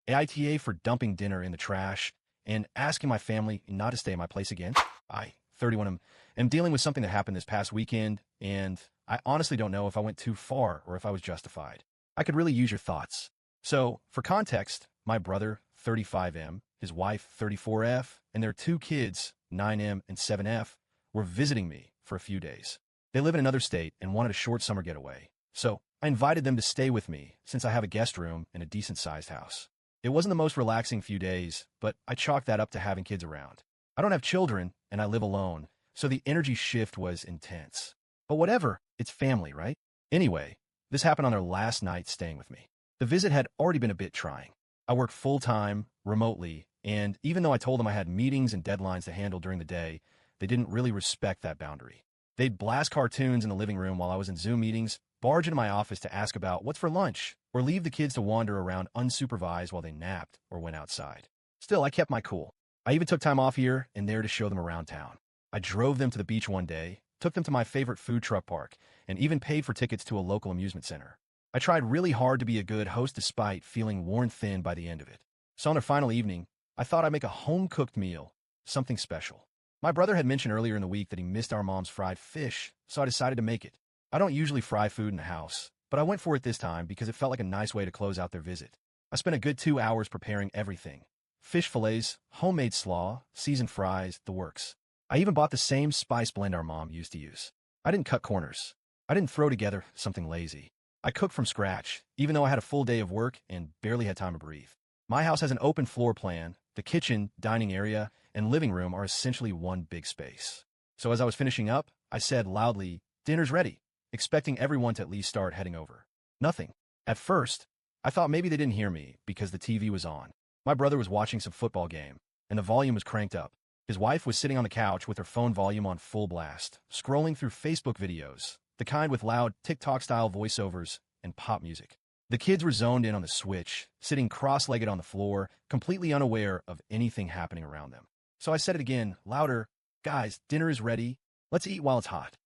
AITA for dumping dinner in the trash and asking my family not to stay at my place again. I, 31, am dealing with something that happened this past weekend, and I honestly don't know if I went too far or if I was justified. I could really use your thoughts. So, for context, my brother, 35M, his wife, 34F, and their two kids, 9M and 7F, were visiting me for a few days. They live in another state and wanted a short summer getaway, so I invited them to stay with me since I have a guest room in a decent-sized house. It wasn't the most relaxing few days, but I chalked that up to having kids around. I don't have children, and I live alone, so the energy shift was intense. But whatever, it's family, right? Anyway, this happened on their last night staying with me. The visit had already been a bit trying. I work full-time, remotely, and even though I told them I had meetings and deadlines to handle during the day, they didn't really respect that boundary. They'd blast cartoons in the living room while I was in Zoom meetings, barge into my office to ask about what's for lunch, or leave the kids to wander around unsupervised while they napped or went outside. Still, I kept my cool. I even took time off here and there to show them around town. I drove them to the beach one day, took them to my favorite food truck park, and even paid for tickets to a local amusement center. I tried really hard to be a good host despite feeling worn thin by the end of it. So on their final evening, I thought I'd make a home-cooked meal, something special. My brother had mentioned earlier in the week that he missed our mom's fried fish, so I decided to make it. I don't usually fry food in the house, but I went for it this time because it felt like a nice way to close out their visit. I spent a good 2 hours preparing everything. Fish fillets, homemade slaw, seasoned fries, the works. I even bought the same spice blend our mom used to use. I didn't cut corners. I didn't throw together something lazy. I cooked from scratch, even though I had a full day of work and barely had time to breathe. My house has an open floor plan. The kitchen, dining area, and living room are essentially one big space. So as I was finishing up, I said loudly, "Dinner's ready," expecting everyone to at least start heading over. Nothing. At first, I thought maybe they didn't hear me because the TV was on. My brother was watching some football game, and the volume was cranked up. His wife was sitting on the couch with her phone volume on full blast, scrolling through Facebook videos, the kind with loud TikTok-style voiceovers and pop music. The kids were zoned in on the Switch, sitting cross-legged on the floor, completely unaware of anything happening around them. So I said it again, louder, "Guys, dinner is ready. Let's eat while it's hot."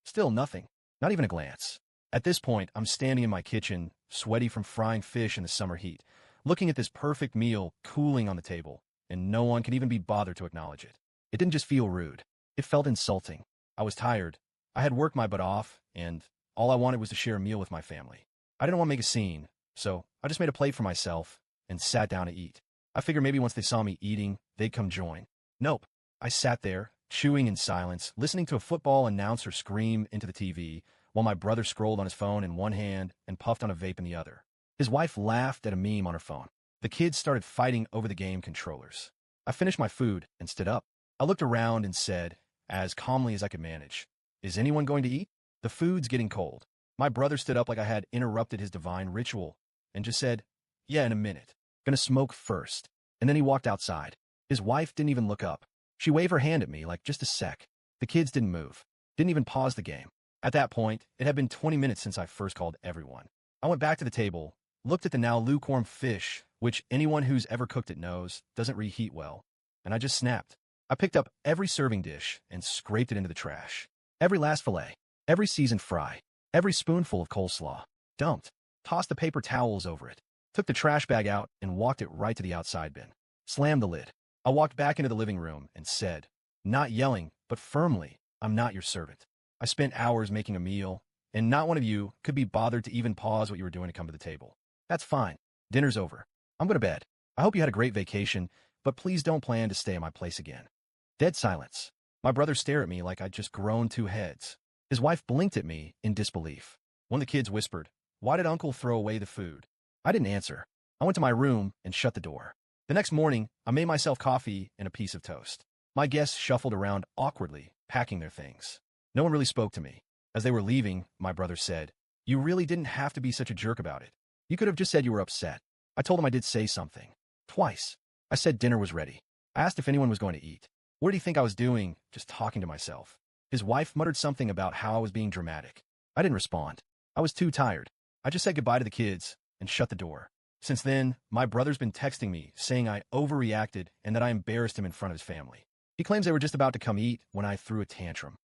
Still nothing. Not even a glance. At this point, I'm standing in my kitchen, sweaty from frying fish in the summer heat, looking at this perfect meal cooling on the table, and no one can even be bothered to acknowledge it. It didn't just feel rude. It felt insulting. I was tired. I had worked my butt off, and all I wanted was to share a meal with my family. I didn't want to make a scene, so I just made a plate for myself and sat down to eat. I figured maybe once they saw me eating, they'd come join. Nope. I sat there, chewing in silence, listening to a football announcer scream into the TV, while my brother scrolled on his phone in one hand and puffed on a vape in the other. His wife laughed at a meme on her phone. The kids started fighting over the game controllers. I finished my food and stood up. I looked around and said, as calmly as I could manage, "Is anyone going to eat? The food's getting cold." My brother stood up like I had interrupted his divine ritual and just said, "Yeah, in a minute. Gonna smoke first." And then he walked outside. His wife didn't even look up. She waved her hand at me like, "Just a sec." The kids didn't move. Didn't even pause the game. At that point, it had been 20 minutes since I first called everyone. I went back to the table, looked at the now lukewarm fish, which anyone who's ever cooked it knows doesn't reheat well, and I just snapped. I picked up every serving dish and scraped it into the trash. Every last fillet, every seasoned fry, every spoonful of coleslaw, dumped, tossed the paper towels over it, took the trash bag out and walked it right to the outside bin, slammed the lid. I walked back into the living room and said, not yelling, but firmly, "I'm not your servant. I spent hours making a meal, and not one of you could be bothered to even pause what you were doing to come to the table. That's fine. Dinner's over. I'm going to bed. I hope you had a great vacation, but please don't plan to stay at my place again." Dead silence. My brother stared at me like I'd just grown two heads. His wife blinked at me in disbelief. One of the kids whispered, "Why did Uncle throw away the food?" I didn't answer. I went to my room and shut the door. The next morning, I made myself coffee and a piece of toast. My guests shuffled around awkwardly, packing their things. No one really spoke to me. As they were leaving, my brother said, "You really didn't have to be such a jerk about it. You could have just said you were upset." I told him I did say something. Twice. I said dinner was ready. I asked if anyone was going to eat. What did he think I was doing, just talking to myself? His wife muttered something about how I was being dramatic. I didn't respond. I was too tired. I just said goodbye to the kids and shut the door. Since then, my brother's been texting me, saying I overreacted and that I embarrassed him in front of his family. He claims they were just about to come eat when I threw a tantrum.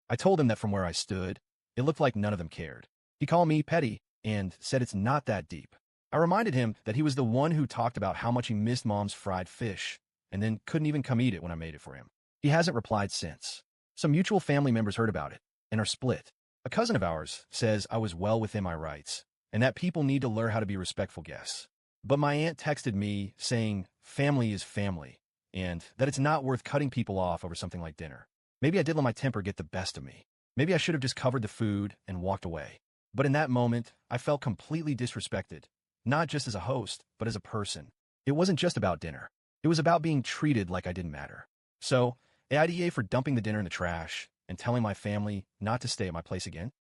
I told him that from where I stood, it looked like none of them cared. He called me petty and said it's not that deep. I reminded him that he was the one who talked about how much he missed Mom's fried fish, and then couldn't even come eat it when I made it for him. He hasn't replied since. Some mutual family members heard about it and are split. A cousin of ours says I was well within my rights, and that people need to learn how to be respectful guests. But my aunt texted me saying family is family, and that it's not worth cutting people off over something like dinner. Maybe I did let my temper get the best of me. Maybe I should have just covered the food and walked away. But in that moment, I felt completely disrespected, not just as a host, but as a person. It wasn't just about dinner. It was about being treated like I didn't matter. So, AITA for dumping the dinner in the trash and telling my family not to stay at my place again.